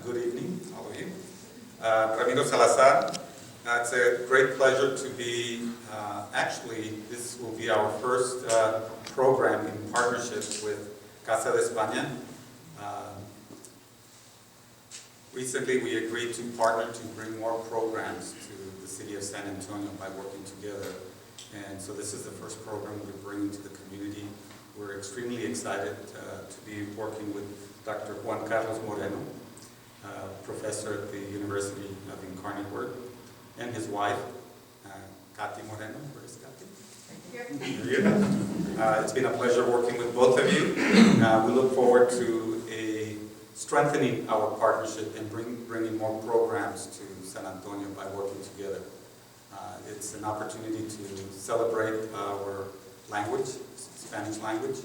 Good evening, all of you. Ramiro Salazar. It's a great pleasure to be, actually, this will be our first program in partnership with Casa de España. Recently, we agreed to partner to bring more programs to the city of San Antonio by working together. And so this is the first program we're bringing to the community. We're extremely excited to be working with Dr. Juan Carlos Moreno, professor at the University of Incarnate Word, and his wife, Katy Moreno. Where is Katy? Here. It's been a pleasure working with both of you. We look forward to strengthening our partnership and bringing more programs to San Antonio by working together. It's an opportunity to celebrate our language, Spanish language,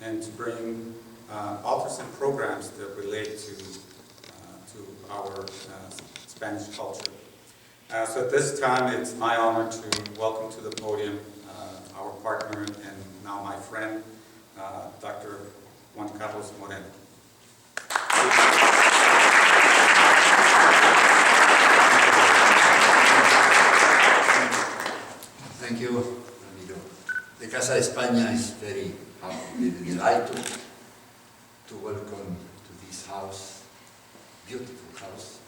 and to bring authors and programs that relate to our Spanish culture. So at this time, it's my honor to welcome to the podium our partner and now my friend, Dr. Juan Carlos Moreno. Thank you, Ramiro. The Casa de España is very delighted to welcome to this house, beautiful house,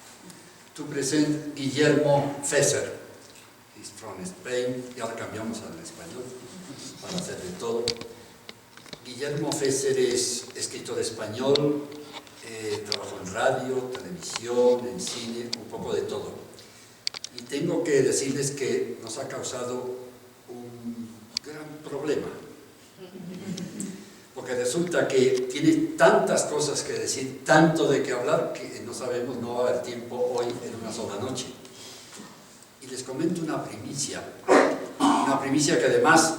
to present Guillermo Fesser. He's from Spain, y ahora cambiamos al español para hacer de todo. Guillermo Fesser es escritor español, trabajó en radio, televisión, en cine, un poco de todo. Y tengo que decirles que nos ha causado un gran problema. Porque resulta que tiene tantas cosas que decir, tanto de qué hablar, que no sabemos, no va a haber tiempo hoy en una sola noche. Y les comento una primicia que además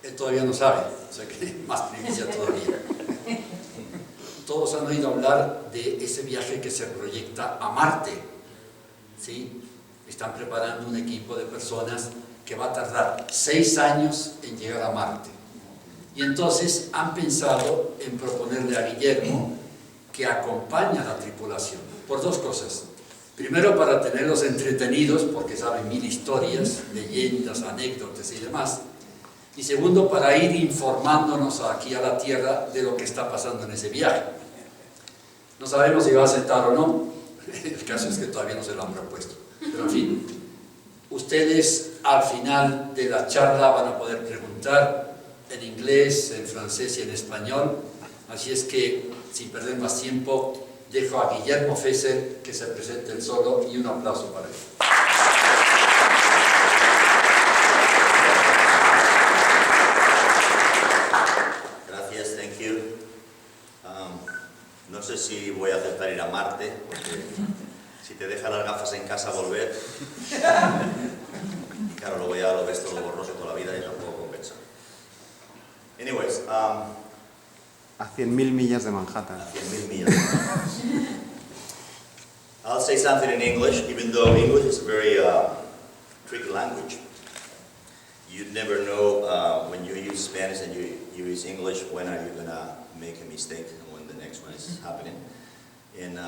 él todavía no sabe, o sea que más primicia todavía. Todos han oído hablar de ese viaje que se proyecta a Marte, ¿sí? Están preparando un equipo de personas que va a tardar 6 años en llegar a Marte. Y entonces han pensado en proponerle a Guillermo que acompañe a la tripulación, por 2 cosas. Primero, para tenerlos entretenidos, porque saben 1000 historias, leyendas, anécdotas y demás. Y segundo, para ir informándonos aquí a la Tierra de lo que está pasando en ese viaje. No sabemos si va a aceptar o no, el caso es que todavía no se lo han propuesto. Pero en fin, ustedes al final de la charla van a poder preguntar en inglés, en francés y en español. Así es que, sin perder más tiempo, dejo a Guillermo Fesser que se presente él solo y un aplauso para él. No sé si voy a aceptar ir a Marte, porque si te deja las gafas en casa volver, claro, luego ya lo ves todo borroso toda la vida y no puedo compensar. Anyways, a 100.000 millas de Manhattan. A 100.000 millas de Manhattan. I'll say something in English, even though English is a very tricky language. You'd never know when you use Spanish and you use English, when are you going to make a mistake and when the next one is happening. And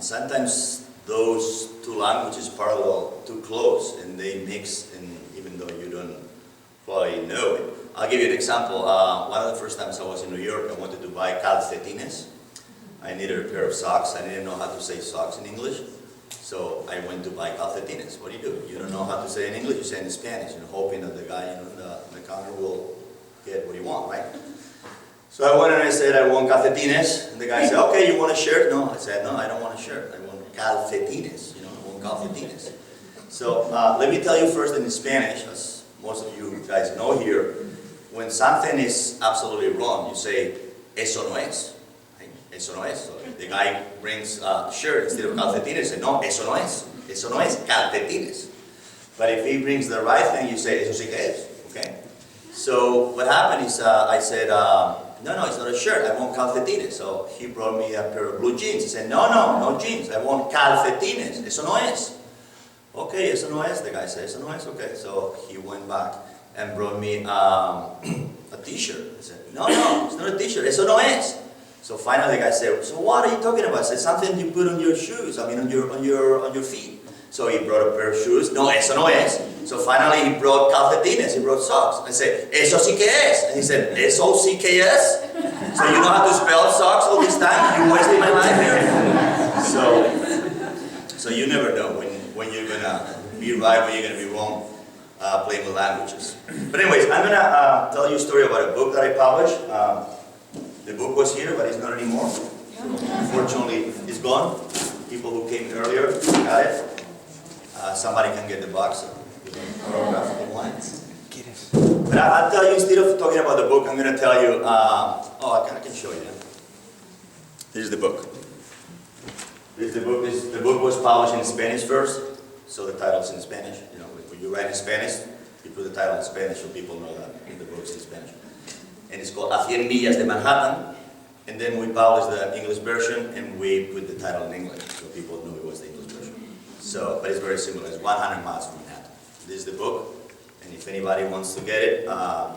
sometimes those 2 languages parallel too close and they mix, and even though you don't probably know it. I'll give you an example. One of the first times I was in New York, I wanted to buy calcetines. I needed a pair of socks. I didn't know how to say socks in English. So I went to buy calcetines. What do? You don't know how to say in English, you say in Spanish, hoping that the guy in the counter will get what you want, right? So I went and I said, I want calcetines. And the guy said, okay, you want a shirt? No, I said, no, I don't want a shirt. I want calcetines, I want calcetines. So let me tell you first in Spanish, as most of you guys know here, when something is absolutely wrong, you say, eso no es. Right? Eso no es. So the guy brings a shirt instead of calcetines, say, no, eso no es. Eso no es calcetines. But if he brings the right thing, you say, eso sí que es. Okay? So what happened is I said, no, it's not a shirt, I want calcetines. So he brought me a pair of blue jeans. He said, no jeans, I want calcetines. Eso no es. Okay, eso no es, the guy said, eso no es, okay. So he went back and brought me a t-shirt. I said, no, it's not a t-shirt, eso no es. So finally the guy said, so what are you talking about? I said, something you put on your shoes, I mean on your feet. So he brought a pair of shoes. No, eso no es. So finally he brought calcetines, he brought socks. I said, eso sí que es. And he said, eso sí que es? So you know how to spell socks all this time? You wasted my life here. So you never know when you're gonna be right, when you're gonna be wrong, playing with languages. But anyways, I'm gonna tell you a story about a book that I published. The book was here, but it's not anymore. Unfortunately, it's gone. People who came earlier got it. Somebody can get the box with the autograph if they want it. But I'll tell you, instead of talking about the book, I'm going to tell you, I can show you. This is the book. The book was published in Spanish first, so the title's in Spanish. You know, when you write in Spanish, you put the title in Spanish so people know that the book's in Spanish. And it's called A 100 Millas de Manhattan. And then we published the English version, and we put the title in English, so people knew it was the English version. So, but it's very similar. It's 100 miles from Manhattan. This is the book, and if anybody wants to get it,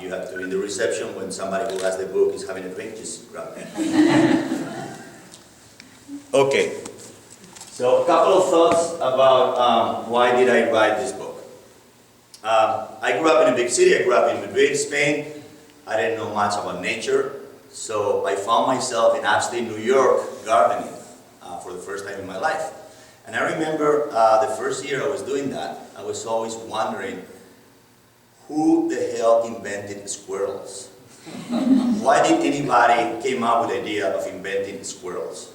you have to, in the reception, when somebody who has the book is having a drink, just grab it. Okay. So, a couple of thoughts about why did I write this book. I grew up in a big city. I grew up in Madrid, Spain. I didn't know much about nature. So I found myself in upstate New York gardening for the first time in my life. And I remember the first year I was doing that, I was always wondering, who the hell invented squirrels? Why did anybody came up with the idea of inventing squirrels?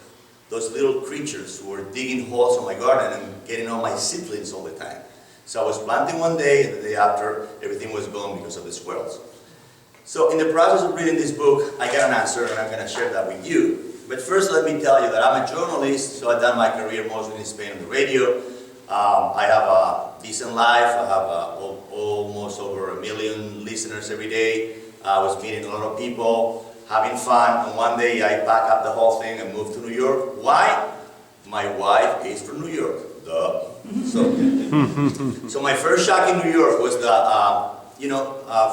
Those little creatures who were digging holes in my garden and getting all my seedlings all the time. So I was planting one day, and the day after, everything was gone because of the squirrels. So in the process of reading this book, I got an answer, and I'm going to share that with you. But first, let me tell you that I'm a journalist, so I've done my career mostly in Spain on the radio. I have a decent life. I have almost over 1 million listeners every day. I was meeting a lot of people, having fun, and one day I packed up the whole thing and moved to New York. Why? My wife is from New York. Duh. So my first shock in New York was that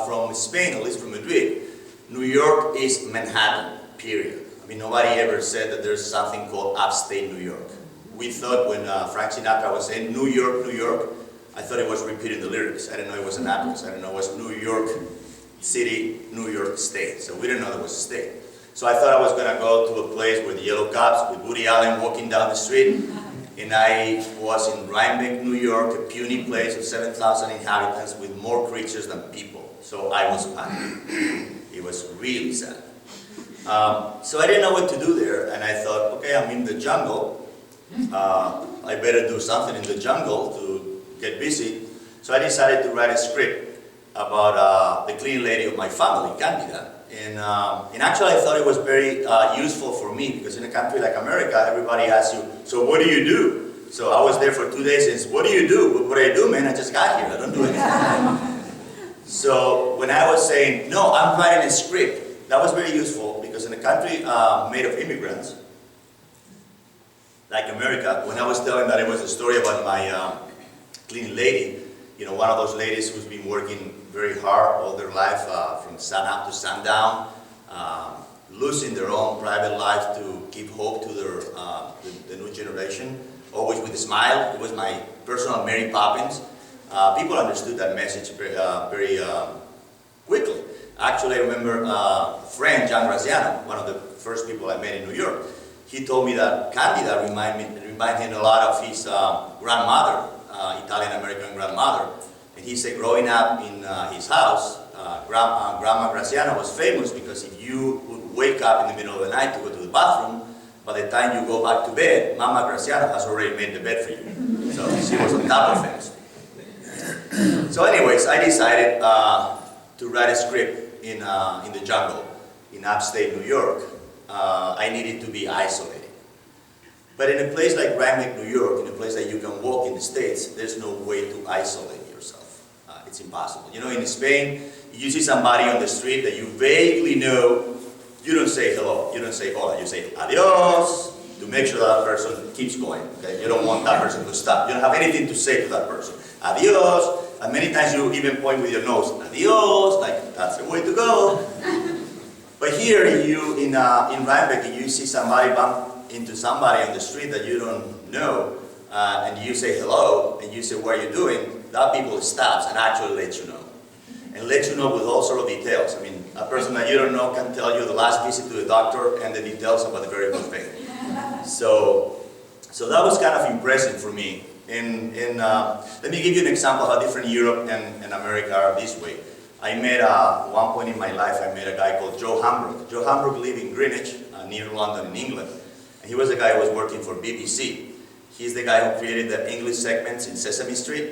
from Spain, at least from Madrid, New York is Manhattan, period. I mean, nobody ever said that there's something called upstate New York. We thought when Frank Sinatra was saying New York, New York, I thought it was repeating the lyrics. I didn't know it was an address. I didn't know it was New York City, New York State. So we didn't know there was a state. So I thought I was going to go to a place with yellow cops, with Woody Allen walking down the street. And I was in Rhinebeck, New York, a puny place of 7,000 inhabitants with more creatures than people. So I was panicked. It was really sad. So I didn't know what to do there, and I thought, okay, I'm in the jungle. I better do something in the jungle to get busy. So I decided to write a script about the cleaning lady of my family, Candida. And actually I thought it was very useful for me, because in a country like America, everybody asks you, so what do you do? So I was there for 2 days and said, what do you do? What do I do, man? I just got here. I don't do anything. So when I was saying, no, I'm writing a script, that was very useful, because in a country made of immigrants, like America, when I was telling that it was a story about my cleaning lady, you know, one of those ladies who's been working very hard all their life, from sun up to sundown, losing their own private life to give hope to their, the new generation, always with a smile. It was my personal Mary Poppins. People understood that message very quickly. Actually, I remember a friend, John Graziano, one of the first people I met in New York. He told me that Candida reminded him a lot of his grandmother, Italian-American grandmother. And he said growing up in his house, Grandma Graziano was famous because if you would wake up in the middle of the night to go to the bathroom, by the time you go back to bed, Mama Graziano has already made the bed for you. So she was on top of things. So anyways, I decided to write a script in the jungle in upstate New York. I needed to be isolated. But in a place like Rhinebeck, New York, in a place that you can walk in the States, there's no way to isolate yourself. It's impossible. You know, in Spain, you see somebody on the street that you vaguely know, you don't say hello, you don't say hola, you say adios, to make sure that person keeps going. Okay? You don't want that person to stop. You don't have anything to say to that person. Adios, and many times you even point with your nose, adios, like that's the way to go. But here, in Rhinebeck, you see somebody bump into somebody on the street that you don't know, and you say hello, and you say, what are you doing? That people stops and actually lets you know. And lets you know with all sort of details. I mean, a person that you don't know can tell you the last visit to the doctor and the details about the very good thing. So that was kind of impressive for me. Let me give you an example how different Europe and America are this way. I met, one point in my life, I met a guy called Joe Hamburg. Joe Hamburg lived in Greenwich, near London in England. And he was a guy who was working for BBC. He's the guy who created the English segments in Sesame Street.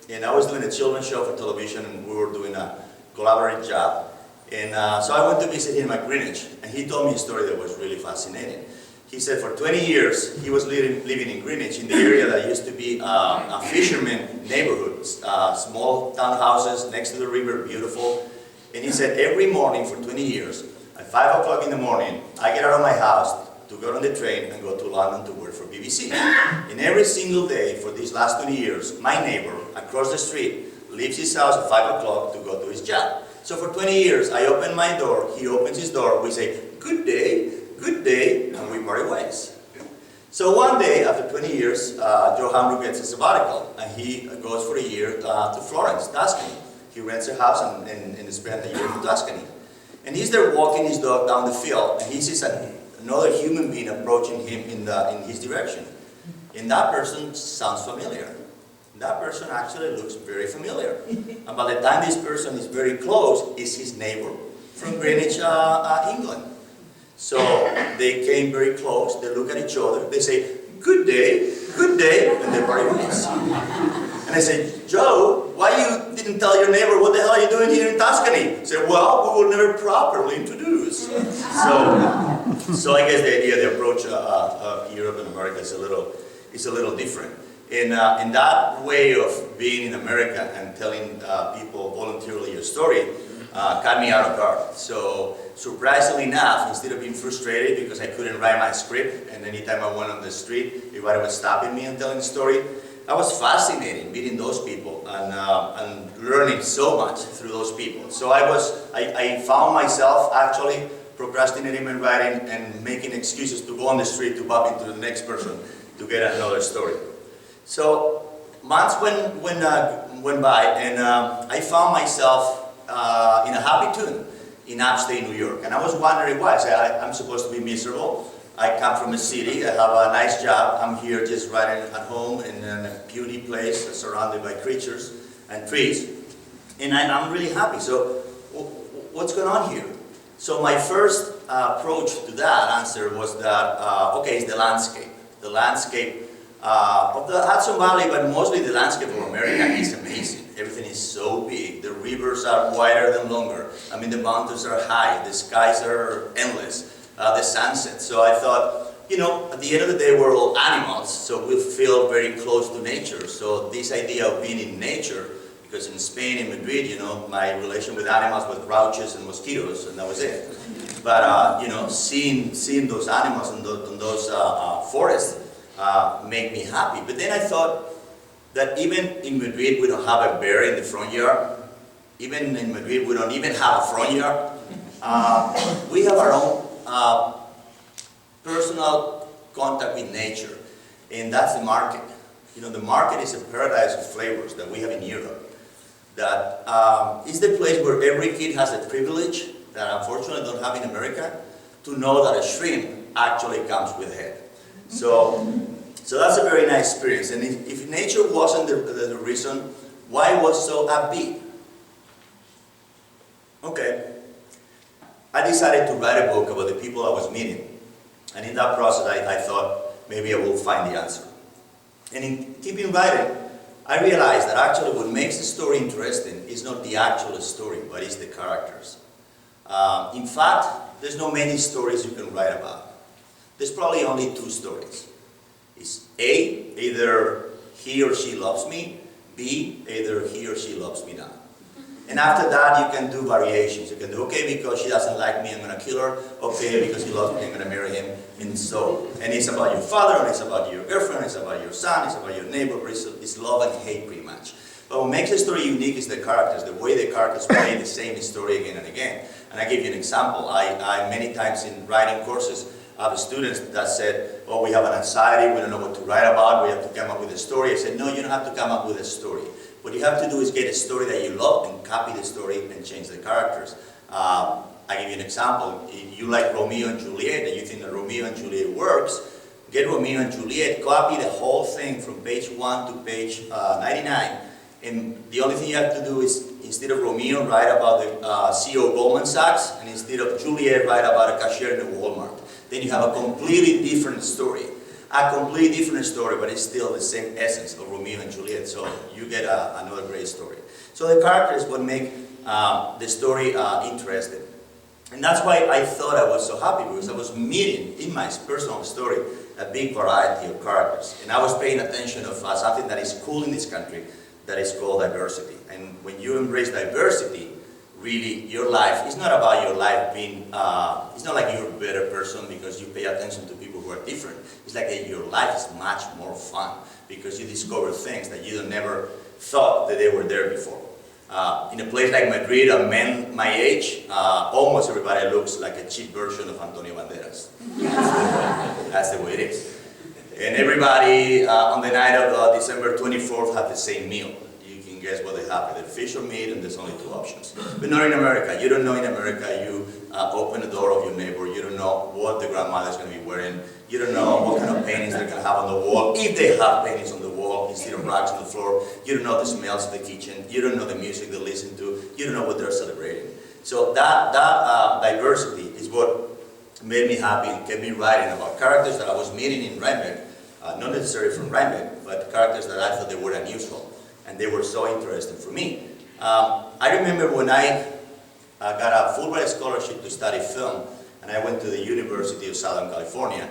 And I was doing a children's show for television, and we were doing a collaborative job. And so I went to visit him at Greenwich, and he told me a story that was really fascinating. He said for 20 years, he was living in Greenwich, in the area that used to be a fisherman neighborhood, small townhouses next to the river, beautiful. And he said every morning for 20 years, at 5 o'clock in the morning, I get out of my house to go on the train and go to London to work for BBC. And every single day for these last 20 years, my neighbor across the street leaves his house at 5 o'clock to go to his job. So for 20 years, I open my door, he opens his door, we say, good day, and we part ways. So one day, after 20 years, Joe Hamburg gets a sabbatical, and he goes for a year to Florence, Tuscany. He rents a house and spends a year in Tuscany. And he's there walking his dog down the field, and he sees another human being approaching him in his direction. And that person sounds familiar. That person actually looks very familiar. And by the time this person is very close, is his neighbor from Greenwich, England. So they came very close, they look at each other, they say, good day, and they part ways. And I said, Joe, why you didn't tell your neighbor what the hell are you doing here in Tuscany? He said, well, we were never properly introduced. So I guess the idea, the approach Europe and America is a little different. In that way of being in America and telling people voluntarily your story caught me out of guard. So surprisingly enough, instead of being frustrated because I couldn't write my script, and anytime I went on the street, everybody was stopping me and telling the story, I was fascinated meeting those people and learning so much through those people. So I found myself actually procrastinating my writing and making excuses to go on the street to bump into the next person to get another story. So months went by, and I found myself in a happy tune in upstate New York. And I was wondering why. I said, I'm supposed to be miserable. I come from a city, I have a nice job. I'm here just writing at home in a puny place surrounded by creatures and trees. And I'm really happy. So what's going on here? So my first approach to that answer was that, okay, it's the landscape. The landscape of the Hudson Valley, but mostly the landscape of America is amazing. Everything is so big. The rivers are wider than longer. I mean, the mountains are high. The skies are endless. The sunset. So I thought, you know, at the end of the day, we're all animals, so we feel very close to nature. So this idea of being in nature, because in Spain, in Madrid, you know, my relation with animals was roaches and mosquitoes, and that was it. But, you know, seeing those animals in those forests made me happy. But then I thought that even in Madrid, we don't have a bear in the front yard. Even in Madrid, we don't even have a front yard. We have our own personal contact with nature, and that's the market. You know, the market is a paradise of flavors that we have in Europe. That is the place where every kid has a privilege that unfortunately don't have in America, to know that a shrimp actually comes with a head. So that's a very nice experience. And if nature wasn't the reason, why was so upbeat? Okay. I decided to write a book about the people I was meeting. And in that process, I thought maybe I will find the answer. And in keeping writing, I realized that actually what makes the story interesting is not the actual story, but it's the characters. In fact, there's not many stories you can write about. There's probably only two stories. It's A, either he or she loves me, B, either he or she loves me not. And after that, you can do variations. You can do, okay, because she doesn't like me, I'm going to kill her. Okay, because he loves me, I'm going to marry him. And it's about your father, and it's about your girlfriend, it's about your son, it's about your neighbor. It's love and hate, pretty much. But what makes a story unique is the characters, the way the characters play the same story again and again. And I give you an example. I many times in writing courses, I have students that said, oh, we have an anxiety, we don't know what to write about, we have to come up with a story. I said, no, you don't have to come up with a story. What you have to do is get a story that you love and copy the story and change the characters. I give you an example. If you like Romeo and Juliet and you think that Romeo and Juliet works, get Romeo and Juliet, copy the whole thing from page 1 to page 99. And the only thing you have to do is, instead of Romeo, write about the CEO of Goldman Sachs, and instead of Juliet, write about a cashier in a Walmart. Then you have a completely different story. A completely different story, but it's still the same essence of Romeo and Juliet. So you get another great story. So the characters would make the story interesting. And that's why I thought I was so happy, because I was meeting in my personal story a big variety of characters. And I was paying attention of something that is cool in this country, that is called diversity. And when you embrace diversity, really your life, it's not about your life being, it's not like you're a better person because you pay attention to people who are different. It's like that your life is much more fun because you discover things that you never thought that they were there before. In a place like Madrid, a man my age, almost everybody looks like a cheap version of Antonio Banderas. That's the way it is. And everybody on the night of December 24th had the same meal. You can guess what they have, either fish or meat, and there's only 2 options. But not in America. You don't know in America, you open the door of your neighbor, you don't know what the grandmother's going to be wearing, you don't know what kind of paintings they're going to have on the wall, if they have paintings on the wall instead of rugs on the floor, you don't know the smells of the kitchen, you don't know the music they listen to, you don't know what they're celebrating. So that diversity is what made me happy and kept me writing about characters that I was meeting in Rhinebeck, not necessarily from Rhinebeck, but characters that I thought they were unusual, and they were so interesting for me. I remember when I got a Fulbright scholarship to study film, and I went to the University of Southern California.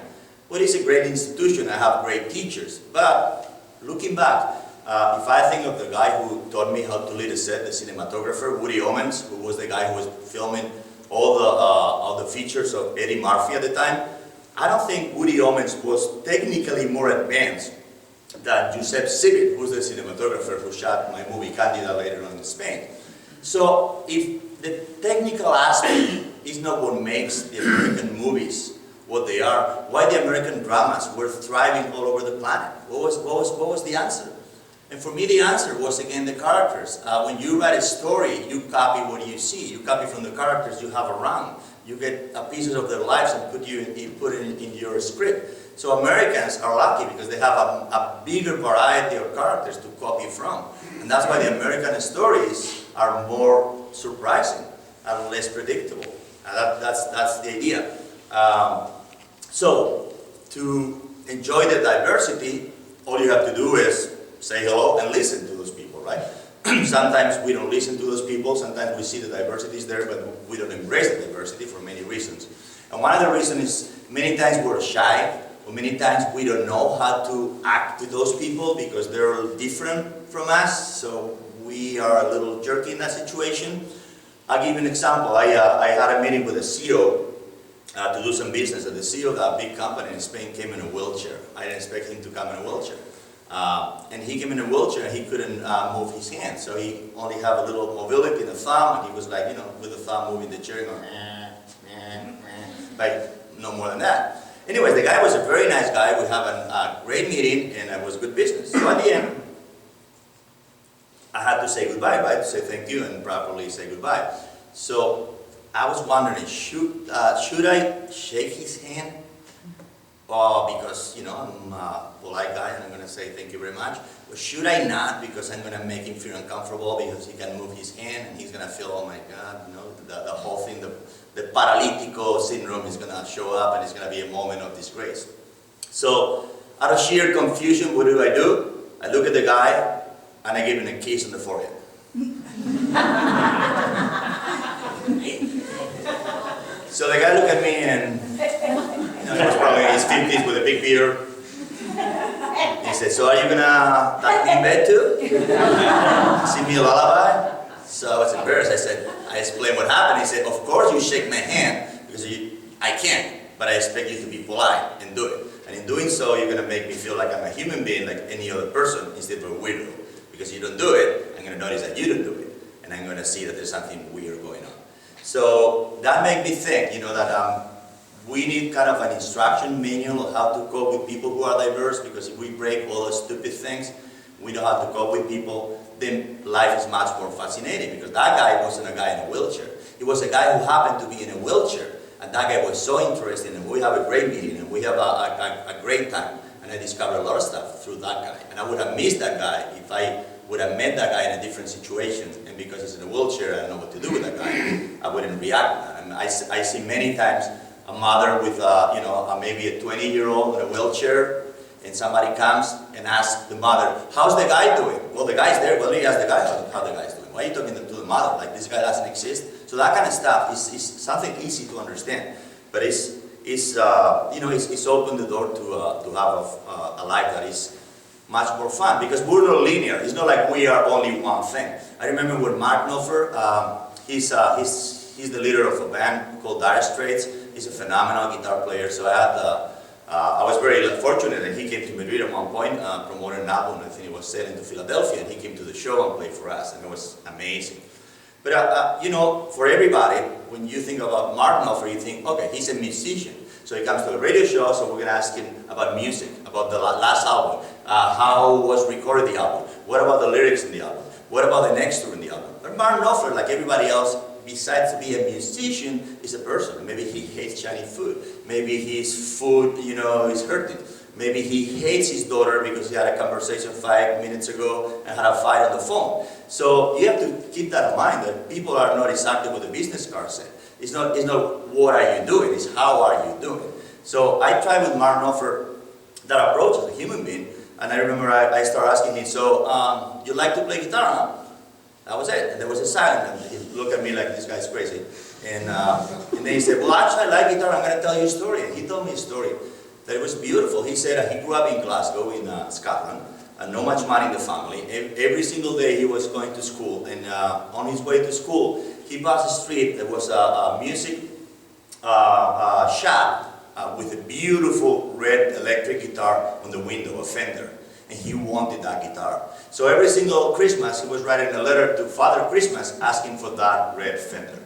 Well, it's a great institution, I have great teachers, but looking back, if I think of the guy who taught me how to lead a set, the cinematographer, Woody Omens, who was the guy who was filming all the features of Eddie Murphy at the time, I don't think Woody Omens was technically more advanced than Giuseppe Civit, who's the cinematographer who shot my movie Candida later on in Spain. So if the technical aspect is not what makes the American movies what they are, why the American dramas were thriving all over the planet? What was the answer? And for me the answer was again the characters. When you write a story, you copy what you see. You copy from the characters you have around. You get pieces of their lives and put it in your script. So Americans are lucky because they have a bigger variety of characters to copy from. And that's why the American stories are more surprising and less predictable. And that's the idea. So to enjoy the diversity, all you have to do is say hello and listen to those people, right? Sometimes we don't listen to those people, sometimes we see the diversity is there, but we don't embrace the diversity for many reasons. And one of the reasons is many times we're shy, or many times we don't know how to act with those people because they're different from us, so we are a little jerky in that situation. I'll give you an example. I had a meeting with a CEO to do some business, and the CEO of that big company in Spain came in a wheelchair. I didn't expect him to come in a wheelchair. And he came in a wheelchair and he couldn't move his hand, so he only had a little mobility in the thumb, and he was like, you know, with the thumb moving the chair, going, like no more than that. Anyways, the guy was a very nice guy. We had a great meeting, and it was good business. So at the end, I had to say goodbye, right? To say thank you and properly say goodbye. So I was wondering, should I shake his hand? Because, you know, I'm a polite guy and I'm going to say thank you very much. Or should I not, because I'm going to make him feel uncomfortable because he can move his hand and he's going to feel, oh my God, you know, the whole thing, the paralítico syndrome is going to show up and it's going to be a moment of disgrace. So out of sheer confusion, what do? I look at the guy and I give him a kiss on the forehead. So the guy looked at me and he was probably in his 50s with a big beard. He said, so are you gonna tuck me in bed too? Sing me a lullaby? So I was embarrassed. I explained what happened. He said, of course you shake my hand because I can't, but I expect you to be polite and do it. And in doing so, you're gonna make me feel like I'm a human being like any other person instead of a weirdo. Because you don't do it, I'm gonna notice that you don't do it. And I'm gonna see that there's something weird going on. So that made me think, that we need kind of an instruction manual of how to cope with people who are diverse, because if we break all the stupid things, we know how to cope with people, then life is much more fascinating, because that guy wasn't a guy in a wheelchair. He was a guy who happened to be in a wheelchair, and that guy was so interesting, and we have a great meeting, and we have a great time, and I discovered a lot of stuff through that guy. And I would have missed that guy if I would have met that guy in a different situation, and because he's in a wheelchair, I don't know what to do with that guy, I wouldn't react to that. And I see many times a mother with maybe a 20-year-old in a wheelchair, and somebody comes and asks the mother, how's the guy doing? Well, the guy's there. Well, he asks the guy how the guy's doing. Why are you talking to the mother? Like, this guy doesn't exist? So that kind of stuff is something easy to understand. But it's opened the door to have a life that is much more fun, because we're not linear. It's not like we are only one thing. I remember when Mark Knopfler, he's the leader of a band called Dire Straits. He's a phenomenal guitar player. So I was very fortunate that he came to Madrid at one point, promoted an album. I think he was sailing to Philadelphia, and he came to the show and played for us, and it was amazing. But for everybody, when you think about Mark Knopfler, you think, okay, he's a musician. So he comes to a radio show, so we're going to ask him about music, about the last album. How was recorded the album? What about the lyrics in the album? What about the next tour in the album? But Mark Knopfler, like everybody else, besides to be a musician, is a person. Maybe he hates Chinese food. Maybe his food, is hurting. Maybe he hates his daughter because he had a conversation 5 minutes ago and had a fight on the phone. So you have to keep that in mind, that people are not exactly what the business card said. It's not what are you doing, it's how are you doing. So I tried with Mark Knopfler that approach as a human being, and I remember I started asking him, so you like to play guitar, huh? That was it. And there was a silence, and he looked at me like, this guy's crazy. And then he said, well, actually I like guitar, I'm going to tell you a story. And he told me a story that it was beautiful. He said he grew up in Glasgow, in Scotland, and not much money in the family. Every single day he was going to school, and on his way to school, he passed a street. There was a music shop with a beautiful red electric guitar on the window, a Fender, and he wanted that guitar. So every single Christmas, he was writing a letter to Father Christmas asking for that red Fender.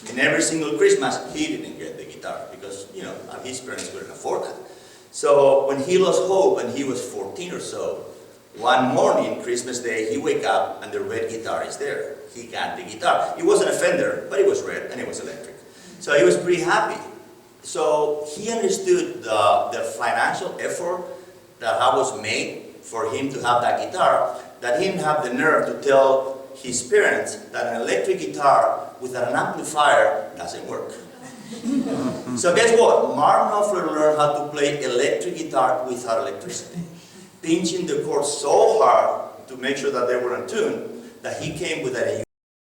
And every single Christmas, he didn't get the guitar because, his parents couldn't afford that. So when he lost hope and he was 14 or so, one morning, Christmas Day, he wake up and the red guitar is there. He got the guitar. It wasn't a Fender, but it was red and it was electric. So he was pretty happy. So he understood the financial effort that was made for him to have that guitar, that he didn't have the nerve to tell his parents that an electric guitar without an amplifier doesn't work. So guess what? Mark Knopfler learned how to play electric guitar without electricity, pinching the chords so hard to make sure that they were in tune that he came with a